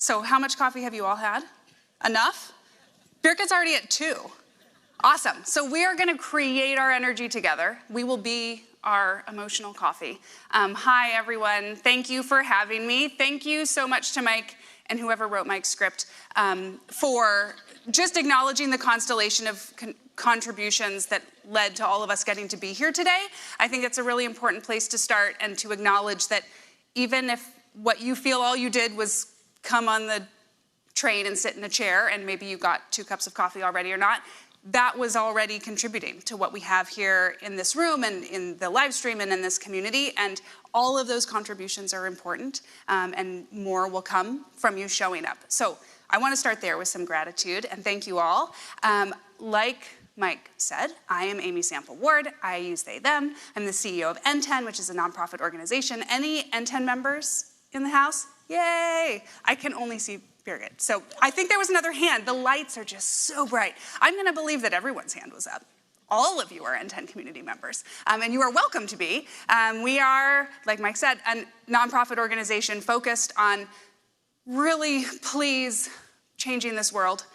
So how much coffee have you all had? Enough? Birgit's already at 2. Awesome. So we are going to create our energy together. We will be our emotional coffee. Hi, everyone. Thank you for having me. Thank you so much to Mike and whoever wrote Mike's script for just acknowledging the constellation of contributions that led to all of us getting to be here today. I think it's a really important place to start, and to acknowledge that even if what you feel all you did was come on the train and sit in a chair, and maybe you got 2 cups of coffee already or not, that was already contributing to what we have here in this room and in the live stream and in this community. And all of those contributions are important, and more will come from you showing up. So I want to start there with some gratitude, and thank you all. Like Mike said, I am Amy Sample Ward. I use they, them. I'm the CEO of N10, which is a nonprofit organization. Any N10 members in the house? Yay! I can only see Birgit. So I think there was another hand. The lights are just so bright. I'm going to believe that everyone's hand was up. All of you are N10 community members, and you are welcome to be. We are, like Mike said, a nonprofit organization focused on really, please, changing this world,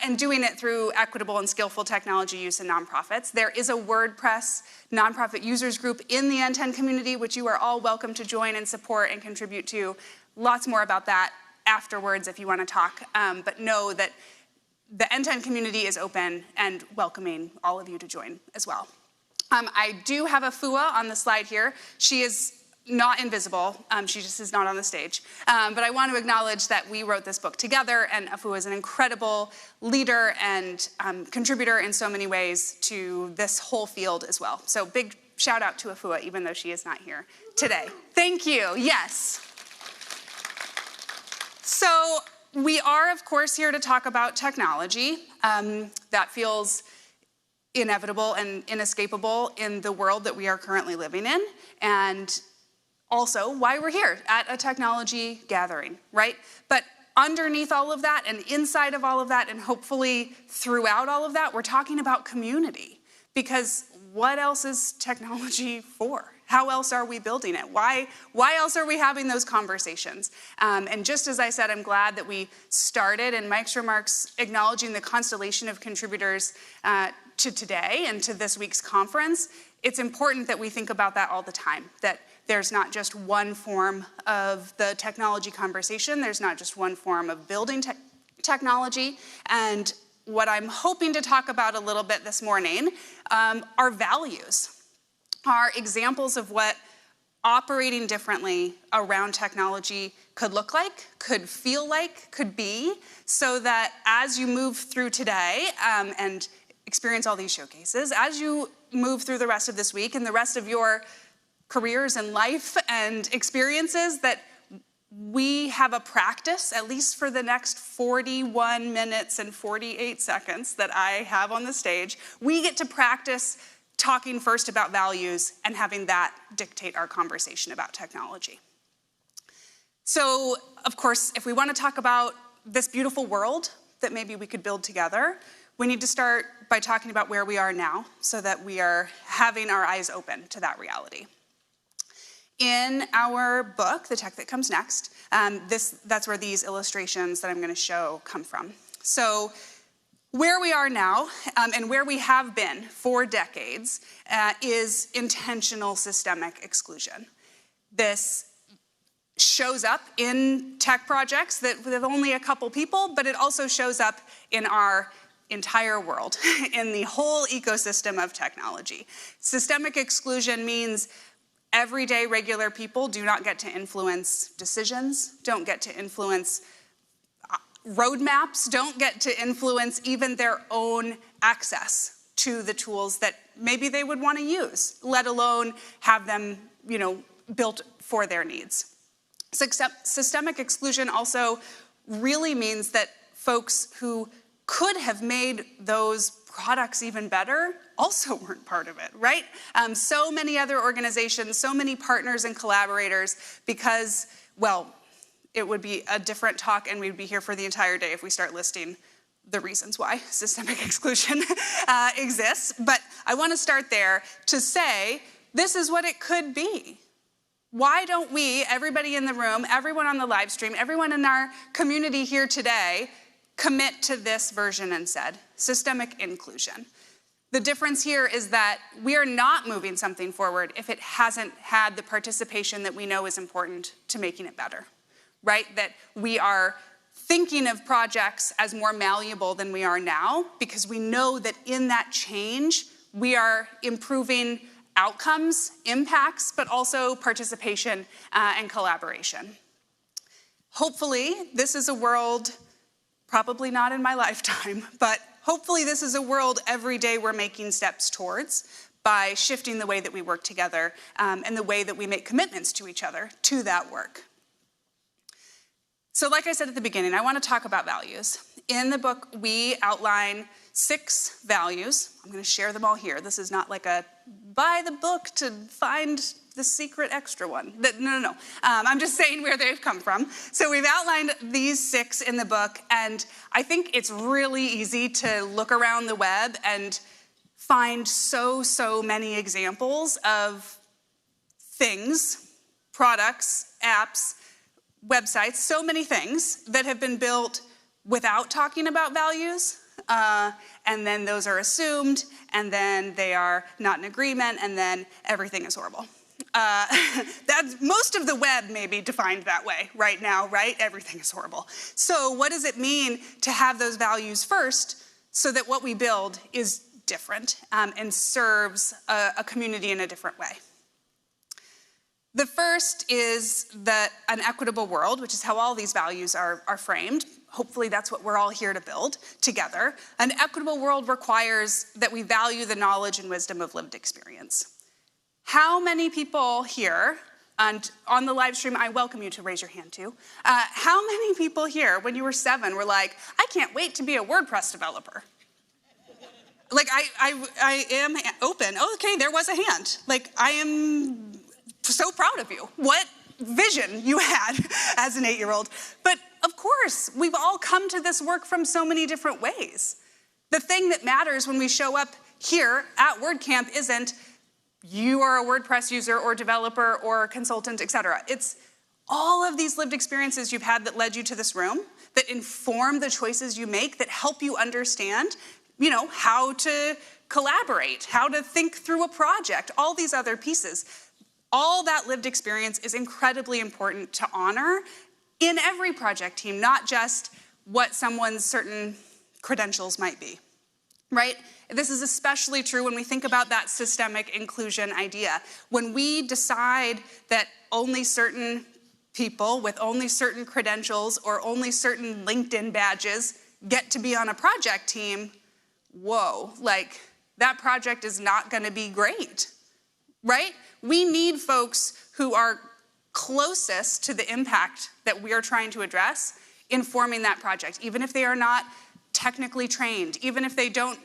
and doing it through equitable and skillful technology use in nonprofits. There is a WordPress nonprofit users group in the N10 community, which you are all welcome to join and support and contribute to. Lots more about that afterwards if you want to talk, but know that the N10 community is open and welcoming all of you to join as well. I do have Afua on the slide here. She is not invisible, she just is not on the stage. But I want to acknowledge that we wrote this book together, and Afua is an incredible leader and contributor in so many ways to this whole field as well. So big shout out to Afua, even though she is not here today. Thank you, yes. So we are, of course, here to talk about technology. That feels inevitable and inescapable in the world that we are currently living in, and also why we're here at a technology gathering, right? But underneath all of that and inside of all of that and hopefully throughout all of that, we're talking about community. Because what else is technology for? How else are we building it? Why else are we having those conversations? And just as I said, I'm glad that we started in Mike's remarks acknowledging the constellation of contributors to today and to this week's conference. It's important that we think about that all the time, that there's not just one form of the technology conversation. There's not just one form of building technology. And what I'm hoping to talk about a little bit this morning are values, are examples of what operating differently around technology could look like, could feel like, could be, so that as you move through today and experience all these showcases, as you move through the rest of this week and the rest of your careers and life and experiences, that we have a practice, at least for the next 41 minutes and 48 seconds that I have on the stage, we get to practice talking first about values and having that dictate our conversation about technology. So, of course, if we want to talk about this beautiful world that maybe we could build together, we need to start by talking about where we are now so that we are having our eyes open to that reality. In our book, The Tech That Comes Next, that's where these illustrations that I'm going to show come from. So where we are now and where we have been for decades is intentional systemic exclusion. This shows up in tech projects that with only a couple people, but it also shows up in our entire world, in the whole ecosystem of technology. Systemic exclusion means everyday regular people do not get to influence decisions, don't get to influence roadmaps, don't get to influence even their own access to the tools that maybe they would want to use, let alone have them, built for their needs. Systemic exclusion also really means that folks who could have made those products even better also weren't part of it, right? So many other organizations, so many partners and collaborators, because, well, it would be a different talk and we'd be here for the entire day if we start listing the reasons why systemic exclusion exists. But I want to start there to say this is what it could be. Why don't we, everybody in the room, everyone on the live stream, everyone in our community here today, commit to this version instead, systemic inclusion? The difference here is that we are not moving something forward if it hasn't had the participation that we know is important to making it better, right? That we are thinking of projects as more malleable than we are now because we know that in that change, we are improving outcomes, impacts, but also participation and collaboration. Hopefully, this is a world, probably not in my lifetime, but hopefully this is a world every day we're making steps towards by shifting the way that we work together and the way that we make commitments to each other to that work. So like I said at the beginning, I want to talk about values. In the book, we outline 6 values. I'm going to share them all here. This is not like a buy the book to find the secret extra one. No. I'm just saying where they've come from. So we've outlined these 6 in the book, and I think it's really easy to look around the web and find so many examples of things, products, apps, websites, so many things that have been built without talking about values, and then those are assumed, and then they are not in agreement, and then everything is horrible. That's most of the web may be defined that way right now, right? Everything is horrible. So what does it mean to have those values first so that what we build is different and serves a community in a different way? The first is that an equitable world, which is how all these values are framed. Hopefully that's what we're all here to build together. An equitable world requires that we value the knowledge and wisdom of lived experience. How many people here, and on the live stream, I welcome you to raise your hand too. How many people here, when you were 7, were like, I can't wait to be a WordPress developer? Like, I am open. Oh, okay, there was a hand. Like, I am so proud of you. What vision you had as an 8-year-old. But of course, we've all come to this work from so many different ways. The thing that matters when we show up here at WordCamp isn't you are a WordPress user or developer or consultant, etc. It's all of these lived experiences you've had that led you to this room, that inform the choices you make, that help you understand, how to collaborate, how to think through a project, all these other pieces. All that lived experience is incredibly important to honor in every project team, not just what someone's certain credentials might be, right? This is especially true when we think about that systemic inclusion idea. When we decide that only certain people with only certain credentials or only certain LinkedIn badges get to be on a project team, whoa, like that project is not going to be great, right? We need folks who are closest to the impact that we are trying to address informing that project, even if they are not technically trained, even if they don't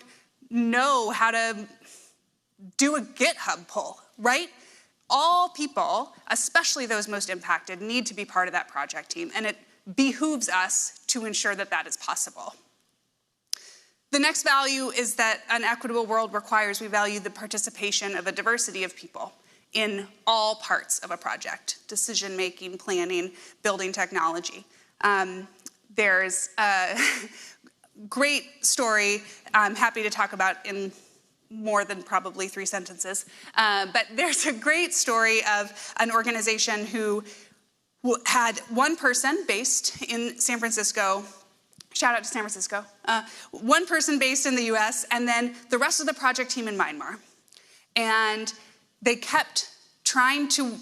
know how to do a GitHub pull, right? All people, especially those most impacted, need to be part of that project team, and it behooves us to ensure that that is possible. The next value is that an equitable world requires we value the participation of a diversity of people in all parts of a project: decision-making, planning, building technology. There's a great story I'm happy to talk about in more than probably 3 sentences, but there's a great story of an organization who had one person based in San Francisco. Shout out to San Francisco. One person based in the US, and then the rest of the project team in Myanmar. And they kept trying to,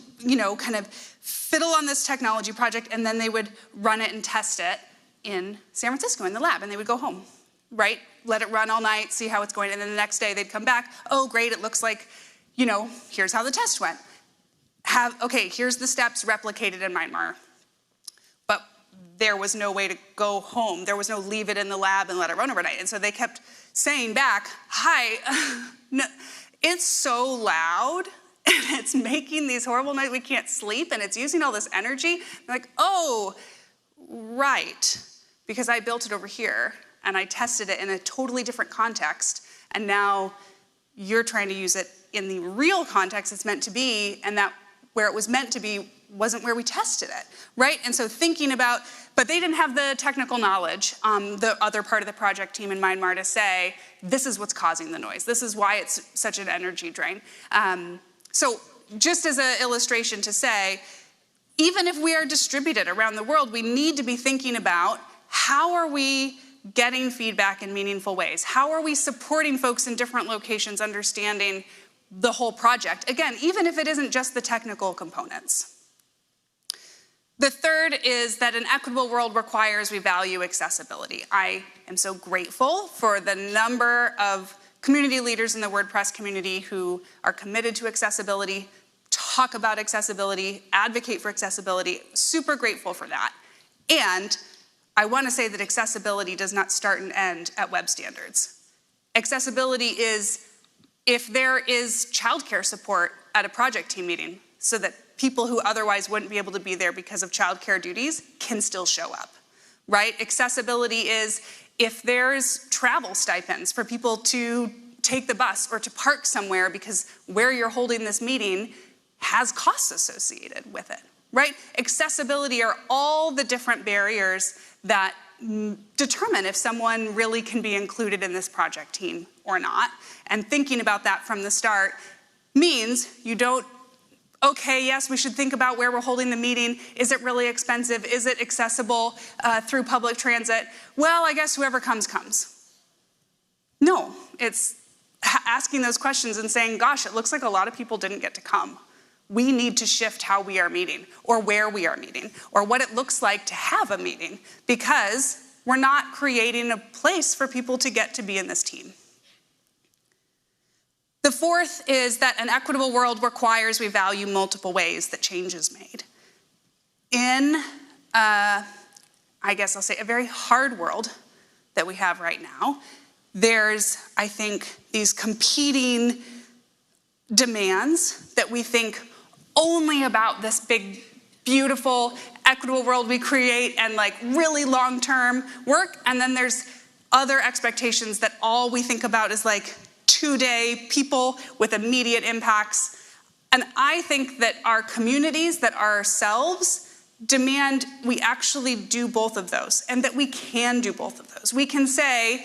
kind of fiddle on this technology project, and then they would run it and test it in San Francisco in the lab, and they would go home, right? Let it run all night, see how it's going, and then the next day they'd come back. Oh, great, it looks like, here's how the test went. Okay, here's the steps replicated in Myanmar. But there was no way to go home. There was no leave it in the lab and let it run overnight. And so they kept saying back, hi, no, it's so loud, and it's making these horrible nights, we can't sleep, and it's using all this energy. I'm like, oh, right, because I built it over here, and I tested it in a totally different context, and now you're trying to use it in the real context it's meant to be, and that where it was meant to be wasn't where we tested it, right? And so thinking about, but they didn't have the technical knowledge, the other part of the project team in Myanmar, to say, this is what's causing the noise. This is why it's such an energy drain. So just as an illustration to say, even if we are distributed around the world, we need to be thinking about how are we getting feedback in meaningful ways? How are we supporting folks in different locations understanding the whole project? Again, even if it isn't just the technical components. The third is that an equitable world requires we value accessibility. I am so grateful for the number of community leaders in the WordPress community who are committed to accessibility, talk about accessibility, advocate for accessibility. Super grateful for that. And I want to say that accessibility does not start and end at web standards. Accessibility is if there is childcare support at a project team meeting so that people who otherwise wouldn't be able to be there because of childcare duties can still show up, right? Accessibility is if there's travel stipends for people to take the bus or to park somewhere because where you're holding this meeting has costs associated with it, right? Accessibility are all the different barriers that determine if someone really can be included in this project team or not. And thinking about that from the start means you don't, okay, yes, we should think about where we're holding the meeting. Is it really expensive? Is it accessible through public transit? Well, I guess whoever comes, comes. No, it's asking those questions and saying, gosh, it looks like a lot of people didn't get to come. We need to shift how we are meeting or where we are meeting or what it looks like to have a meeting because we're not creating a place for people to get to be in this team. The fourth is that an equitable world requires we value multiple ways that change is made. In, I guess I'll say, a very hard world that we have right now, there's, I think, these competing demands that we think only about this big, beautiful, equitable world we create and like really long-term work. And then there's other expectations that all we think about is like two-day people with immediate impacts. And I think that our communities, that ourselves demand we actually do both of those and that we can do both of those. We can say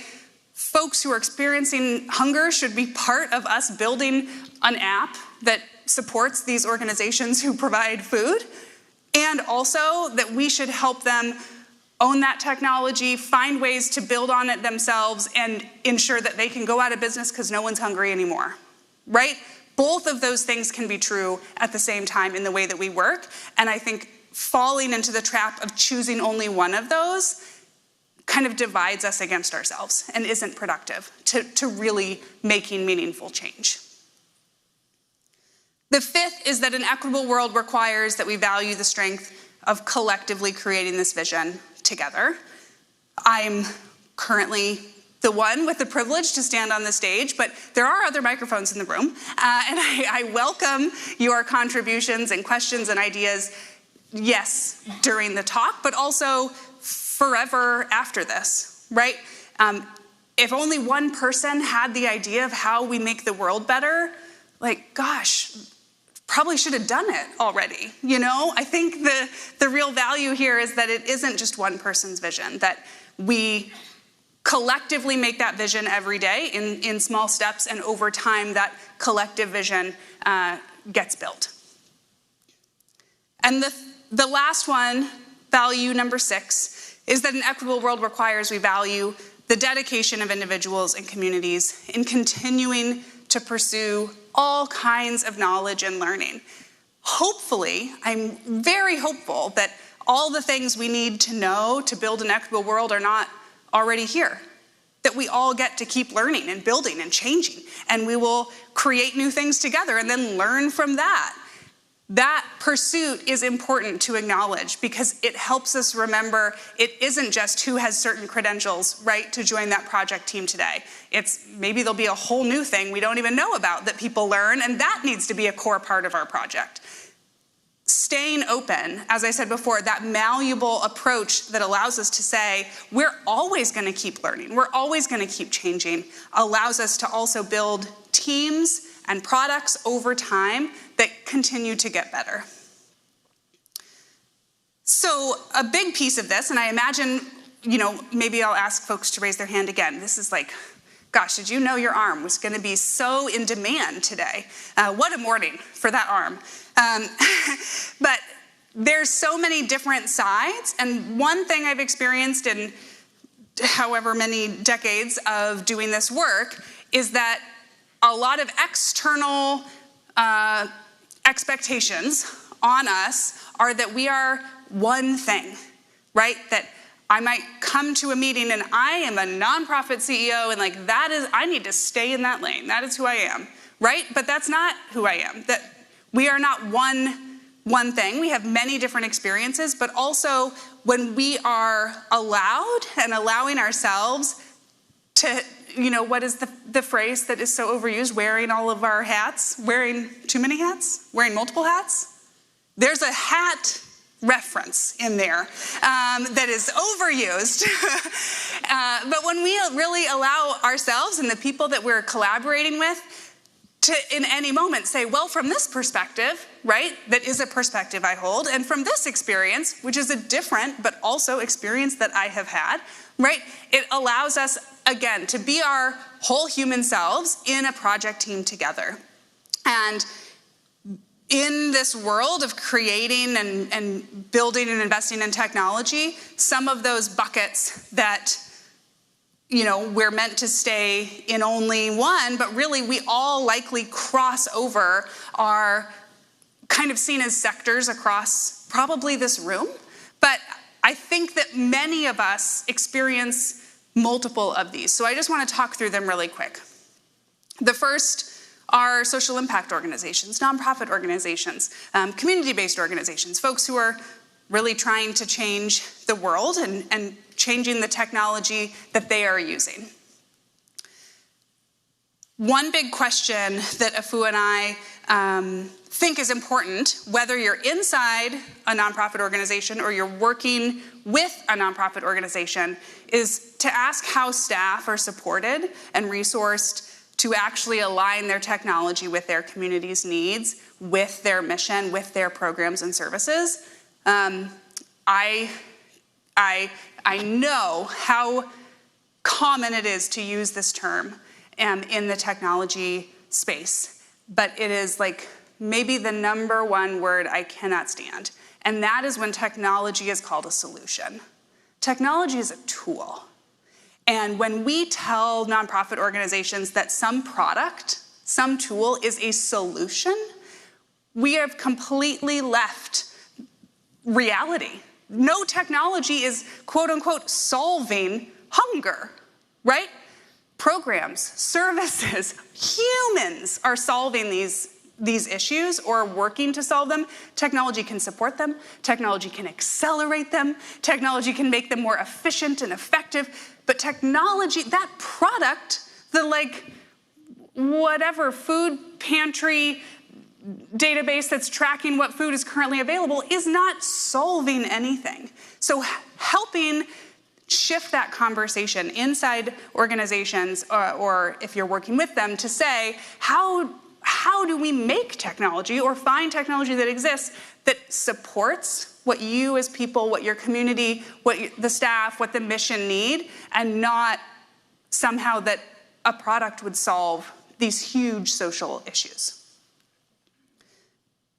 folks who are experiencing hunger should be part of us building an app that supports these organizations who provide food, and also that we should help them own that technology, find ways to build on it themselves, and ensure that they can go out of business because no one's hungry anymore, right? Both of those things can be true at the same time in the way that we work, and I think falling into the trap of choosing only one of those kind of divides us against ourselves and isn't productive to really making meaningful change. The fifth is that an equitable world requires that we value the strength of collectively creating this vision together. I'm currently the one with the privilege to stand on the stage, but there are other microphones in the room, and I welcome your contributions and questions and ideas, yes, during the talk, but also forever after this, right? If only one person had the idea of how we make the world better, like, gosh, probably should have done it already, you know? I think the real value here is that it isn't just one person's vision, that we collectively make that vision every day in small steps, and over time that collective vision gets built. And the last one, value number 6, is that an equitable world requires we value the dedication of individuals and communities in continuing to pursue all kinds of knowledge and learning. Hopefully, I'm very hopeful that all the things we need to know to build an equitable world are not already here, that we all get to keep learning and building and changing, and we will create new things together and then learn from that. That pursuit is important to acknowledge because it helps us remember it isn't just who has certain credentials, right, to join that project team today. It's maybe there'll be a whole new thing we don't even know about that people learn, and that needs to be a core part of our project. Staying open, as I said before, that malleable approach that allows us to say, we're always going to keep learning, we're always going to keep changing, allows us to also build teams and products over time that continue to get better. So a big piece of this, and I imagine, maybe I'll ask folks to raise their hand again. This is like, gosh, did you know your arm was going to be so in demand today? What a morning for that arm. But there's so many different sides, and one thing I've experienced in however many decades of doing this work is that a lot of external expectations on us are that we are one thing, right? That I might come to a meeting and I am a nonprofit CEO and like that is, I need to stay in that lane. That is who I am, right? But that's not who I am. That we are not one thing. We have many different experiences, but also when we are allowed and allowing ourselves to, what is the phrase that is so overused? Wearing all of our hats? Wearing too many hats? Wearing multiple hats? There's a hat reference in there that is overused. But when we really allow ourselves and the people that we're collaborating with to, in any moment, say, well, from this perspective, right, that is a perspective I hold, and from this experience, which is a different but also experience that I have had, right, it allows us, again, to be our whole human selves in a project team together. And in this world of creating and building and investing in technology, some of those buckets that we're meant to stay in only one, but really we all likely cross over, are kind of seen as sectors across probably this room. But I think that many of us experience multiple of these. So I just want to talk through them really quick. The first are social impact organizations, nonprofit organizations, community-based organizations, folks who are really trying to change the world and changing the technology that they are using. One big question that Afua and I think is important, whether you're inside a nonprofit organization or you're working with a nonprofit organization, is to ask how staff are supported and resourced to actually align their technology with their community's needs, with their mission, with their programs and services. I know how common it is to use this term in the technology space, but it is like maybe the number one word I cannot stand, and that is when technology is called a solution. Technology is a tool. And when we tell nonprofit organizations that some product, some tool is a solution, we have completely left reality. No technology is, quote unquote, solving hunger, right? Programs, services, humans are solving these issues or working to solve them. Technology can support them. Technology can accelerate them. Technology can make them more efficient and effective. But technology, that product, the whatever food pantry database that's tracking what food is currently available, is not solving anything. So helping shift that conversation inside organizations, or if you're working with them, to say, how do we make technology or find technology that exists that supports what you as people, what your community, the staff, what the mission need, and not somehow that a product would solve these huge social issues.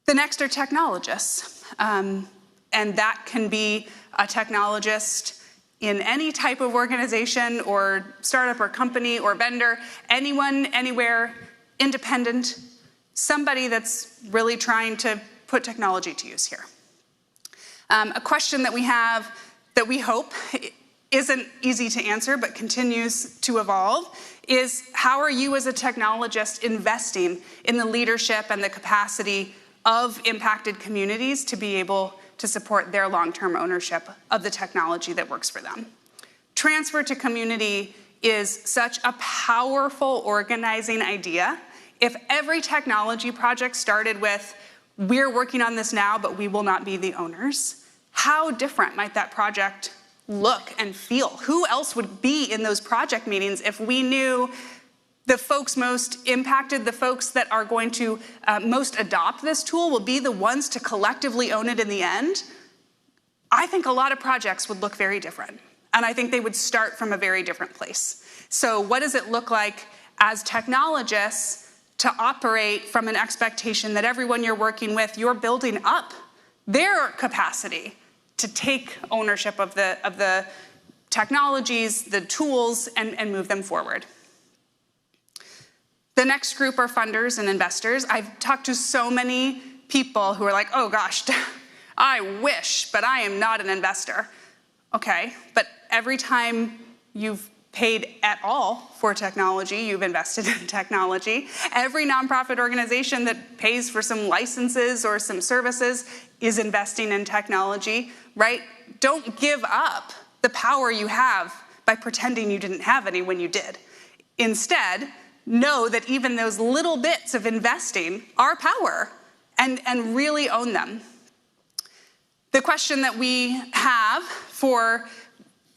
The next are technologists, and that can be a technologist in any type of organization or startup or company or vendor, anyone, anywhere, independent, somebody that's really trying to put technology to use here. A question that we have that we hope isn't easy to answer but continues to evolve is, how are you as a technologist investing in the leadership and the capacity of impacted communities to be able to support their long-term ownership of the technology that works for them? Transfer to community is such a powerful organizing idea. If every technology project started with, we're working on this now, but we will not be the owners, how different might that project look and feel? Who else would be in those project meetings if we knew the folks most impacted, the folks that are going to most adopt this tool will be the ones to collectively own it in the end, I think a lot of projects would look very different. And I think they would start from a very different place. So what does it look like as technologists to operate from an expectation that everyone you're working with, you're building up their capacity to take ownership of the technologies, the tools, and move them forward. The next group are funders and investors. I've talked to so many people who are like, oh gosh, I wish, but I am not an investor. Okay, but every time you've paid at all for technology, you've invested in technology. Every nonprofit organization that pays for some licenses or some services is investing in technology, right? Don't give up the power you have by pretending you didn't have any when you did. Instead, know that even those little bits of investing are power, and really own them. The question that we have for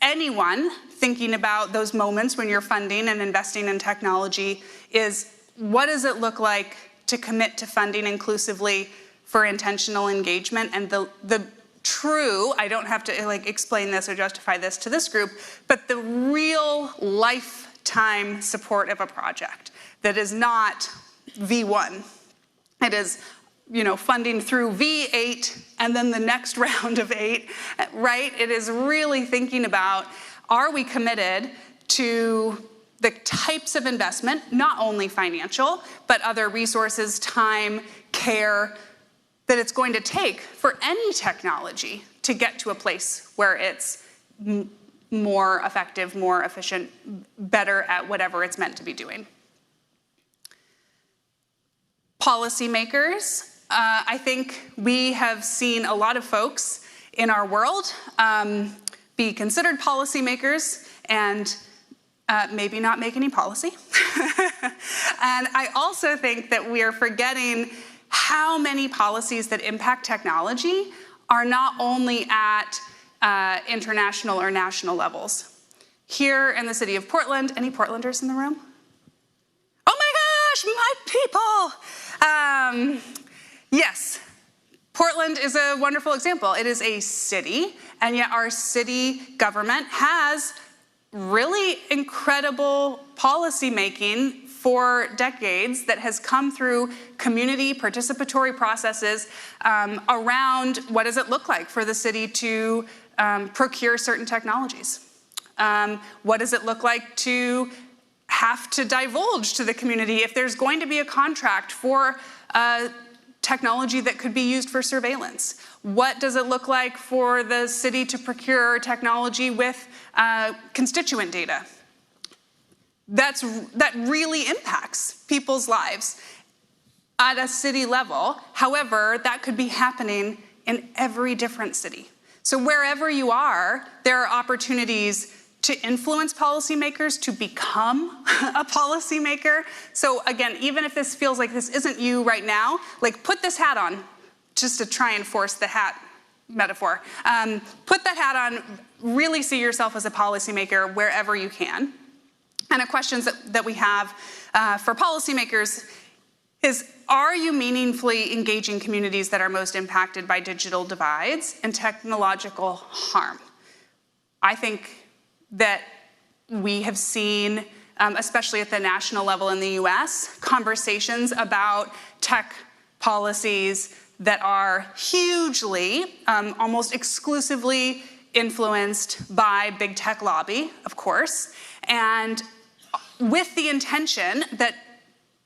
anyone thinking about those moments when you're funding and investing in technology is, what does it look like to commit to funding inclusively for intentional engagement? And the true, I don't have to explain this or justify this to this group, but the real lifetime support of a project that is not V1. It is, funding through V8 and then the next round of 8, right? It is really thinking about, are we committed to the types of investment, not only financial, but other resources, time, care, that it's going to take for any technology to get to a place where it's more effective, more efficient, better at whatever it's meant to be doing. Policymakers. I think we have seen a lot of folks in our world be considered policymakers and maybe not make any policy. And I also think that we are forgetting how many policies that impact technology are not only at international or national levels. Here in the city of Portland, any Portlanders in the room? Oh my gosh, my people! Yes, Portland is a wonderful example. It is a city, and yet our city government has really incredible policy making for decades that has come through community participatory processes around what does it look like for the city to procure certain technologies. What does it look like to have to divulge to the community if there's going to be a contract for technology that could be used for surveillance? What does it look like for the city to procure technology with constituent data? That really impacts people's lives at a city level. However, that could be happening in every different city. So wherever you are, there are opportunities to influence policymakers, to become a policymaker. So again, even if this feels like this isn't you right now, put this hat on, just to try and force the hat metaphor. Put that hat on, really see yourself as a policymaker wherever you can. And a question that we have for policymakers is, are you meaningfully engaging communities that are most impacted by digital divides and technological harm? I think that we have seen, especially at the national level in the US, conversations about tech policies that are hugely, almost exclusively influenced by big tech lobby, of course, and with the intention that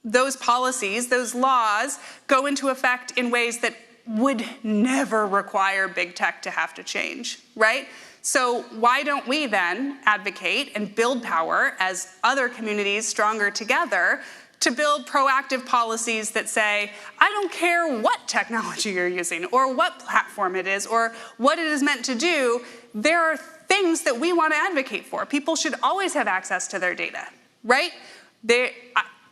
those policies, those laws, go into effect in ways that would never require big tech to have to change, right? So why don't we then advocate and build power as other communities stronger together to build proactive policies that say, I don't care what technology you're using or what platform it is or what it is meant to do, there are things that we want to advocate for. People should always have access to their data, right?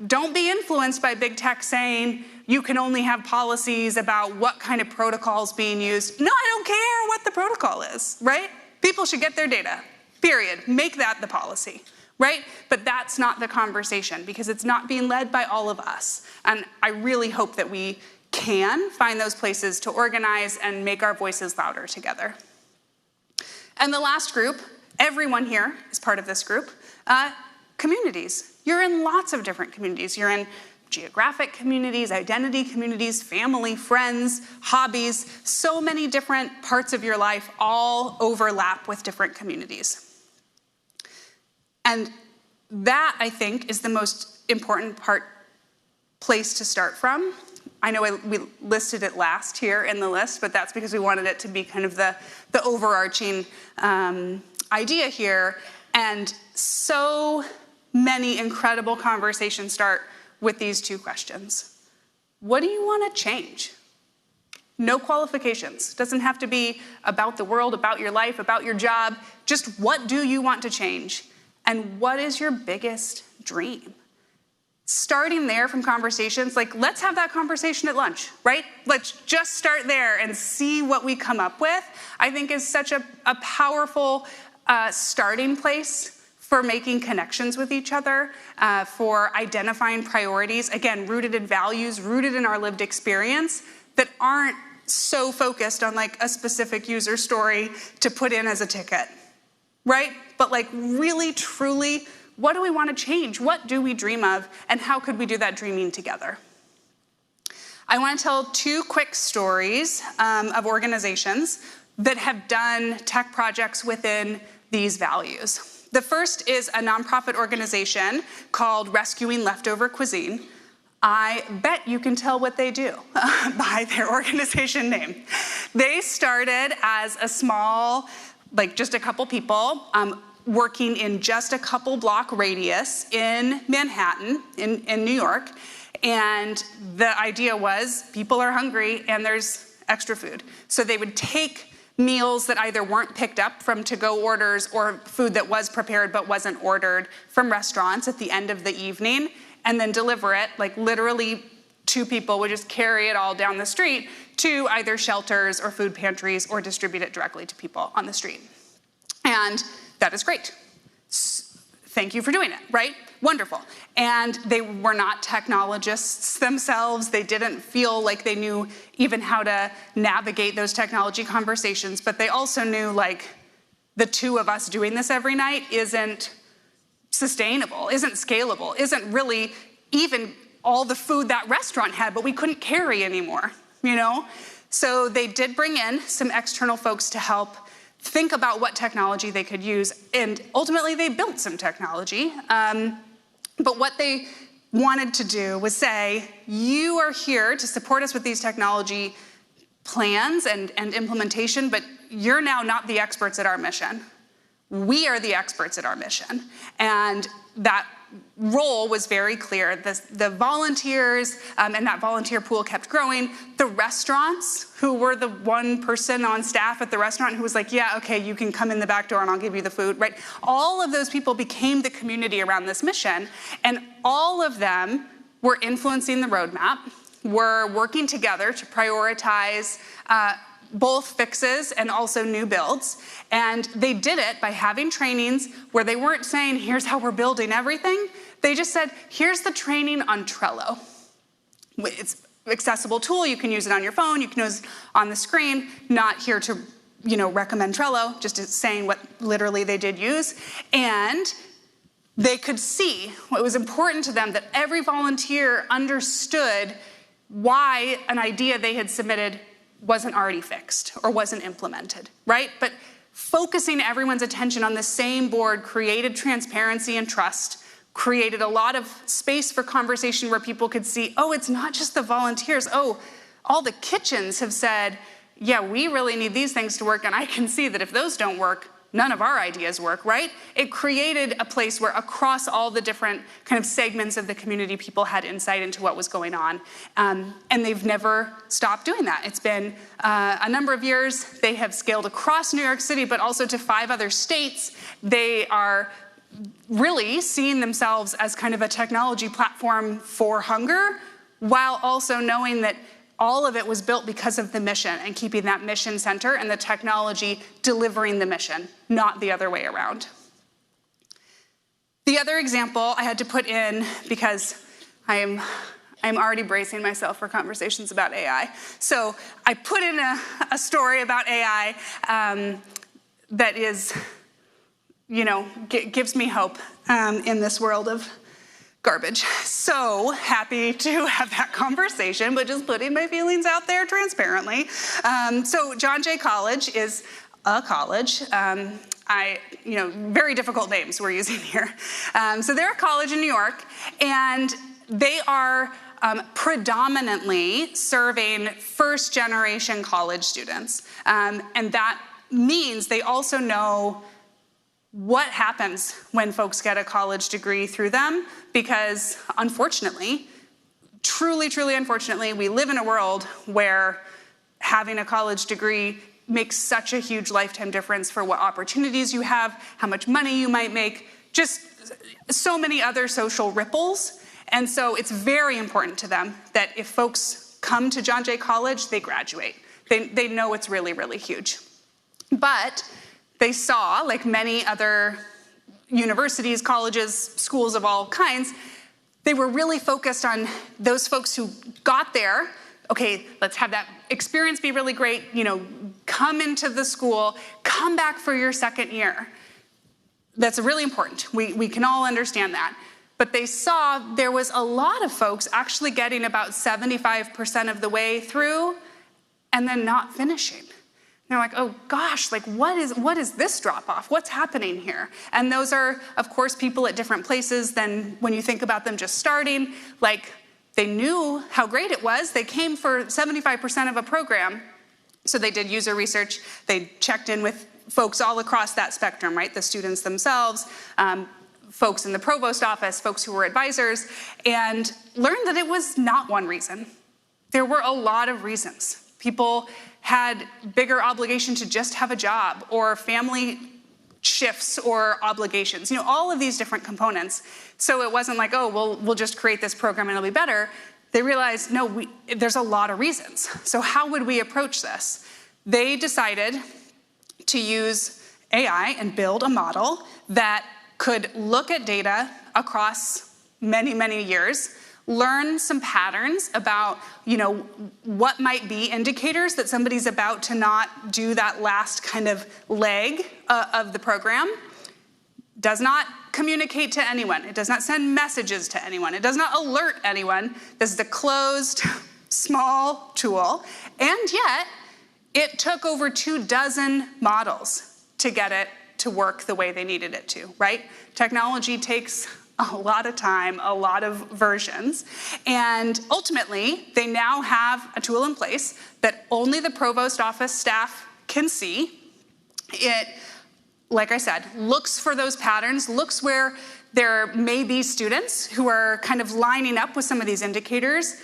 Don't be influenced by big tech saying you can only have policies about what kind of protocol is being used. No, I don't care what the protocol is, right? People should get their data, period. Make that the policy. right? But that's not the conversation because it's not being led by all of us. And I really hope that we can find those places to organize and make our voices louder together. And the last group, everyone here is part of this group, communities. You're in lots of different communities. You're in geographic communities, identity communities, family, friends, hobbies, so many different parts of your life all overlap with different communities. And that, I think, is the most important place to start from. I know we listed it last here in the list, but that's because we wanted it to be kind of the overarching idea here. And so many incredible conversations start with these two questions. What do you want to change? No qualifications. Doesn't have to be about the world, about your life, about your job. Just what do you want to change? And what is your biggest dream? Starting there from conversations, like let's have that conversation at lunch, right? Let's just start there and see what we come up with, I think is such a powerful starting place for making connections with each other, for identifying priorities, again, rooted in values, rooted in our lived experience, that aren't so focused on like a specific user story to put in as a ticket, right? But like really, truly, what do we want to change? What do we dream of? And how could we do that dreaming together? I want to tell two quick stories of organizations that have done tech projects within these values. The first is a nonprofit organization called Rescuing Leftover Cuisine. I bet you can tell what they do by their organization name. They started as a small, like just a couple people, working in just a couple block radius in Manhattan, in New York. And the idea was people are hungry and there's extra food. So they would take meals that either weren't picked up from to-go orders or food that was prepared but wasn't ordered from restaurants at the end of the evening and then deliver it, like literally two people would just carry it all down the street to either shelters or food pantries or distribute it directly to people on the street. And that is great. Thank you for doing it, right? Wonderful. And they were not technologists themselves. They didn't feel like they knew even how to navigate those technology conversations, but they also knew like the two of us doing this every night isn't sustainable, isn't scalable, isn't really even all the food that restaurant had, but we couldn't carry anymore, you know? So they did bring in some external folks to help think about what technology they could use, and ultimately they built some technology. But what they wanted to do was say, you are here to support us with these technology plans and implementation, but you're now not the experts at our mission. We are the experts at our mission. And that role was very clear. The volunteers and that volunteer pool kept growing. The restaurants, who were the one person on staff at the restaurant who was like, yeah, okay, you can come in the back door and I'll give you the food, right? All of those people became the community around this mission, and all of them were influencing the roadmap, were working together to prioritize both fixes and also new builds. And they did it by having trainings where they weren't saying, here's how we're building everything. They just said, here's the training on Trello. It's an accessible tool. You can use it on your phone. You can use it on the screen. Not here to, recommend Trello, just saying what literally they did use. And they could see what was important to them, that every volunteer understood why an idea they had submitted wasn't already fixed or wasn't implemented, right? But focusing everyone's attention on the same board created transparency and trust, created a lot of space for conversation where people could see, oh, it's not just the volunteers. Oh, all the kitchens have said, yeah, we really need these things to work, and I can see that if those don't work, none of our ideas work, right? It created a place where across all the different kind of segments of the community, people had insight into what was going on. And they've never stopped doing that. It's been a number of years. They have scaled across New York City, but also to 5 other states. They are really seeing themselves as kind of a technology platform for hunger, while also knowing that all of it was built because of the mission and keeping that mission center and the technology delivering the mission, not the other way around. The other example I had to put in because I'm already bracing myself for conversations about AI. So I put in a story about AI that is, gives me hope in this world of garbage. So happy to have that conversation, but just putting my feelings out there transparently. So John Jay College is a college. Very difficult names we're using here. So they're a college in New York, and they are predominantly serving first-generation college students. And that means they also know what happens when folks get a college degree through them, because unfortunately, truly, truly unfortunately, we live in a world where having a college degree makes such a huge lifetime difference for what opportunities you have, how much money you might make, just so many other social ripples. And so it's very important to them that if folks come to John Jay College, they graduate. They know it's really, really huge. But they saw, like many other universities, colleges, schools of all kinds, they were really focused on those folks who got there. Okay, let's have that experience be really great, come into the school, come back for your second year. That's really important. We can all understand that. But they saw there was a lot of folks actually getting about 75% of the way through and then not finishing. They're like, oh gosh, what is this drop off? What's happening here? And those are, of course, people at different places than when you think about them just starting. They knew how great it was. They came for 75% of a program. So they did user research. They checked in with folks all across that spectrum, right? The students themselves, folks in the provost office, folks who were advisors, and learned that it was not one reason. There were a lot of reasons. People had bigger obligation to just have a job, or family shifts or obligations, all of these different components. So it wasn't like, oh, we'll just create this program and it'll be better. They realized, no, there's a lot of reasons. So how would we approach this? They decided to use AI and build a model that could look at data across many, many years, learn some patterns about, what might be indicators that somebody's about to not do that last kind of leg of the program. Does not communicate to anyone. It does not send messages to anyone. It does not alert anyone. This is a closed, small tool. And yet, it took over 24 models to get it to work the way they needed it to, right? Technology takes a lot of time, a lot of versions, and ultimately, they now have a tool in place that only the provost office staff can see. It, like I said, looks for those patterns, looks where there may be students who are kind of lining up with some of these indicators.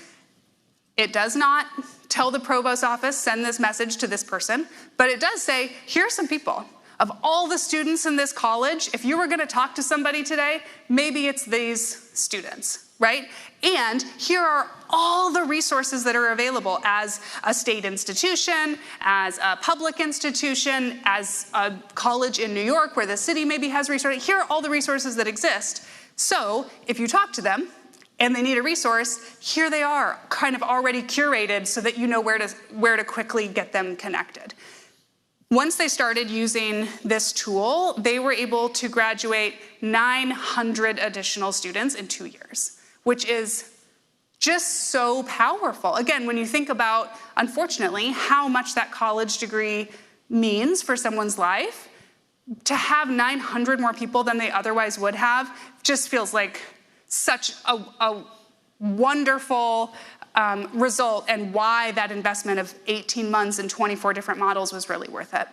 It does not tell the provost office, send this message to this person, but it does say, here are some people. Of all the students in this college, if you were going to talk to somebody today, maybe it's these students, right? And here are all the resources that are available as a state institution, as a public institution, as a college in New York where the city maybe has resources. Here are all the resources that exist. So if you talk to them and they need a resource, here they are, kind of already curated so that you know where to quickly get them connected. Once they started using this tool, they were able to graduate 900 additional students in 2 years, which is just so powerful. Again, when you think about, unfortunately, how much that college degree means for someone's life, to have 900 more people than they otherwise would have just feels like such a wonderful result, and why that investment of 18 months and 24 different models was really worth it.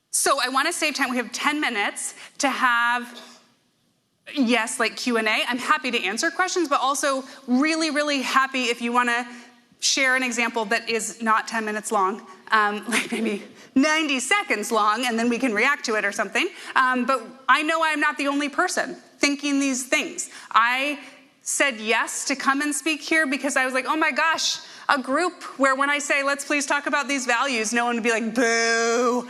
So I want to save time. We have 10 minutes to have, yes, Q&A. I'm happy to answer questions, but also really, really happy if you want to share an example that is not 10 minutes long, maybe 90 seconds long, and then we can react to it or something. But I know I'm not the only person thinking these things. I said yes to come and speak here because I was like, oh my gosh, a group where when I say, let's please talk about these values, no one would be like, boo.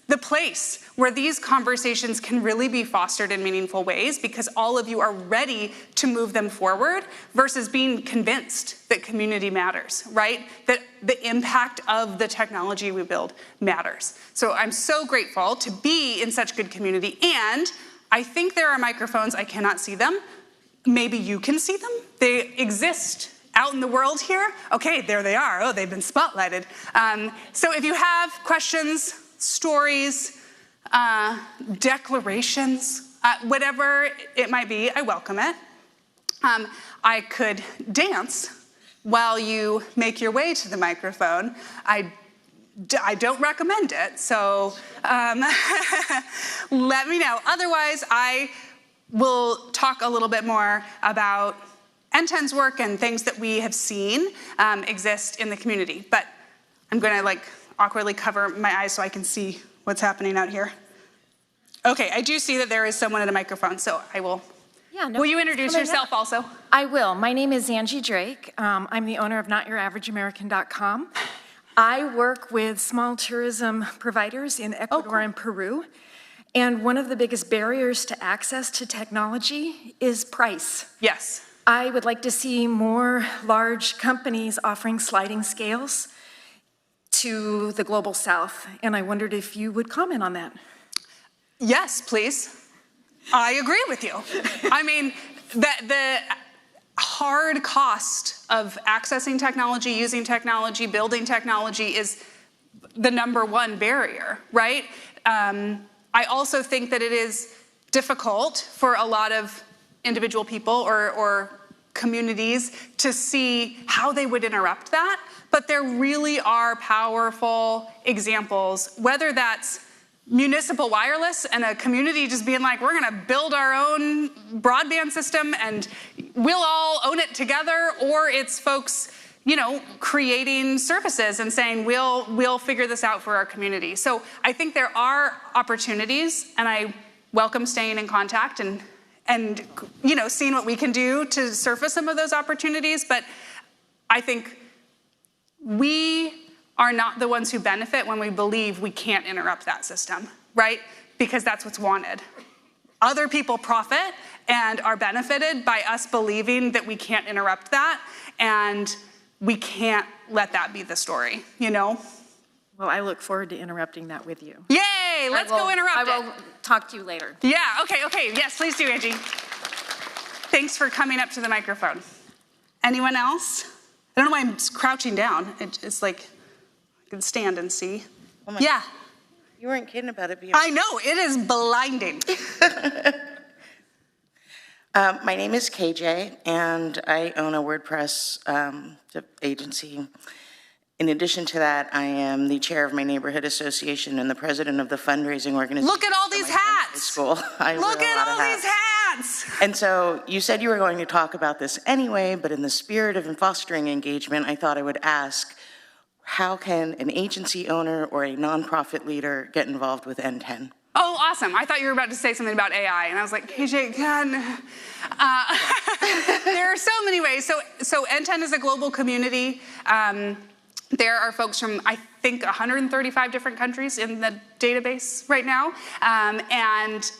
the place where these conversations can really be fostered in meaningful ways because all of you are ready to move them forward versus being convinced that community matters, right? That the impact of the technology we build matters. So I'm so grateful to be in such good community, and I think there are microphones, I cannot see them. Maybe you can see them. They exist out in the world here. Okay, there they are. Oh, they've been spotlighted. So if you have questions, stories, declarations, whatever it might be, I welcome it. I could dance while you make your way to the microphone. I don't recommend it, so let me know. Otherwise, I will talk a little bit more about N10's work and things that we have seen exist in the community. But I'm going to like awkwardly cover my eyes so I can see what's happening out here. Okay, I do see that there is someone at a microphone, so I will. Yeah, no, will you introduce yourself also? I will. My name is Angie Drake. I'm the owner of NotYourAverageAmerican.com. I work with small tourism providers in Ecuador and Peru. And one of the biggest barriers to access to technology is price. Yes. I would like to see more large companies offering sliding scales to the global south, and I wondered if you would comment on that. Yes, please. I agree with you. I mean, the hard cost of accessing technology, using technology, building technology is the #1 barrier, right? I also think that it is difficult for a lot of individual people or communities to see how they would interrupt that, but there really are powerful examples, whether that's municipal wireless and a community just being like, we're gonna build our own broadband system and we'll all own it together, or it's folks, you know, creating services and saying, we'll figure this out for our community. So I think there are opportunities, and I welcome staying in contact and you know, seeing what we can do to surface some of those opportunities. But I think we are not the ones who benefit when we believe we can't interrupt that system, right? Because that's what's wanted. Other people profit and are benefited by us believing that we can't interrupt that, and we can't let that be the story, you know? Well, I look forward to interrupting that with you. Yay, let's go interrupt it. I will talk to you later. Yeah, okay, yes, please do, Angie. Thanks for coming up to the microphone. Anyone else? I don't know why I'm crouching down. It's like, I can stand and see. Oh my, yeah. You weren't kidding about it being. I know, it is blinding. My name is KJ, and I own a WordPress agency. In addition to that, I am the chair of my neighborhood association and the president of the fundraising organization. Look at all these hats! School. Look at all these hats! And so you said you were going to talk about this anyway, but in the spirit of fostering engagement, I thought I would ask, how can an agency owner or a nonprofit leader get involved with N10? Oh, awesome. I thought you were about to say something about AI, and I was like, KJ, God. There are so many ways. So N10 is a global community. There are folks from, I think, 135 different countries in the database right now. And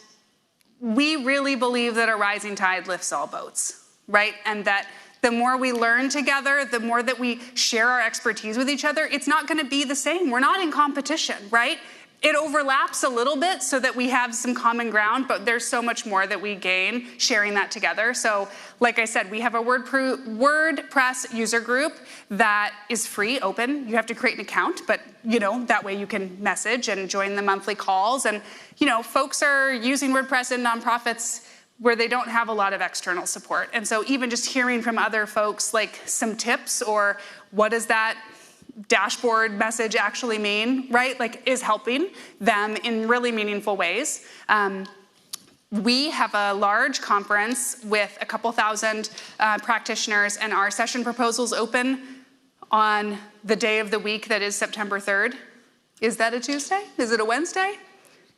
we really believe that a rising tide lifts all boats, right? And that the more we learn together, the more that we share our expertise with each other, it's not gonna be the same. We're not in competition, right? It overlaps a little bit so that we have some common ground, but there's so much more that we gain sharing that together. So like I said, we have a WordPress user group that is free, open. You have to create an account, but you know, that way you can message and join the monthly calls. And you know, folks are using WordPress in nonprofits where they don't have a lot of external support. And so even just hearing from other folks like some tips or what does that dashboard message actually mean, right? Like is helping them in really meaningful ways. We have a large conference with a couple thousand practitioners, and our session proposals open on the day of the week that is September 3rd. Is that a Tuesday? Is it a Wednesday?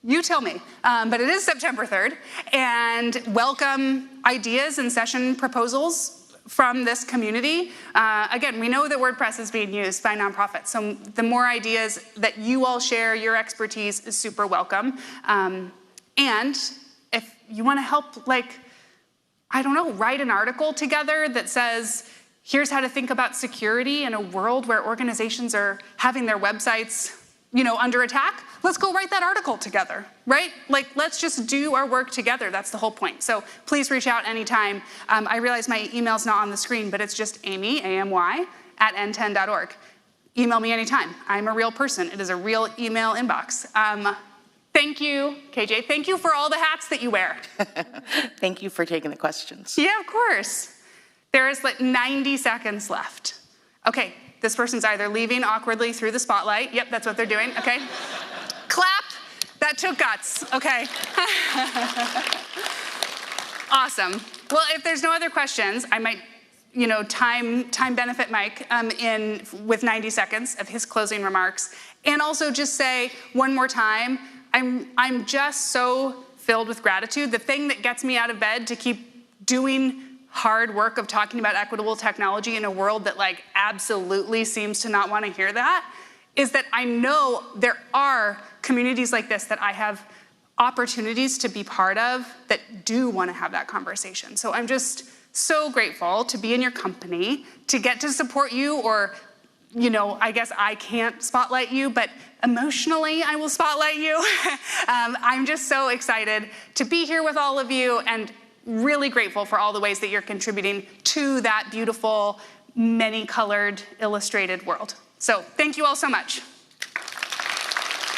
You tell me, but it is September 3rd, and welcome ideas and session proposals from this community. Again, we know that WordPress is being used by nonprofits, so the more ideas that you all share, your expertise is super welcome. And if you want to help, like, I don't know, write an article together that says, here's how to think about security in a world where organizations are having their websites, you know, under attack, let's go write that article together, right? Like, let's just do our work together. That's the whole point. So please reach out anytime. I realize my email's not on the screen, but it's just Amy, A-M-Y, @n10.org. Email me anytime. I'm a real person. It is a real email inbox. Thank you, KJ. Thank you for all the hats that you wear. Thank you for taking the questions. Yeah, of course. There is like 90 seconds left. Okay, this person's either leaving awkwardly through the spotlight. Yep, that's what they're doing, okay. Clap, that took guts, okay. Awesome. Well, if there's no other questions, I might, you know, time benefit Mike in with 90 seconds of his closing remarks. And also just say one more time, I'm just so filled with gratitude. The thing that gets me out of bed to keep doing hard work of talking about equitable technology in a world that like absolutely seems to not want to hear that is that I know there are communities like this that I have opportunities to be part of that do want to have that conversation. So I'm just so grateful to be in your company, to get to support you, or, you know, I guess I can't spotlight you, but emotionally I will spotlight you. I'm just so excited to be here with all of you and really grateful for all the ways that you're contributing to that beautiful, many-colored, illustrated world. So thank you all so much.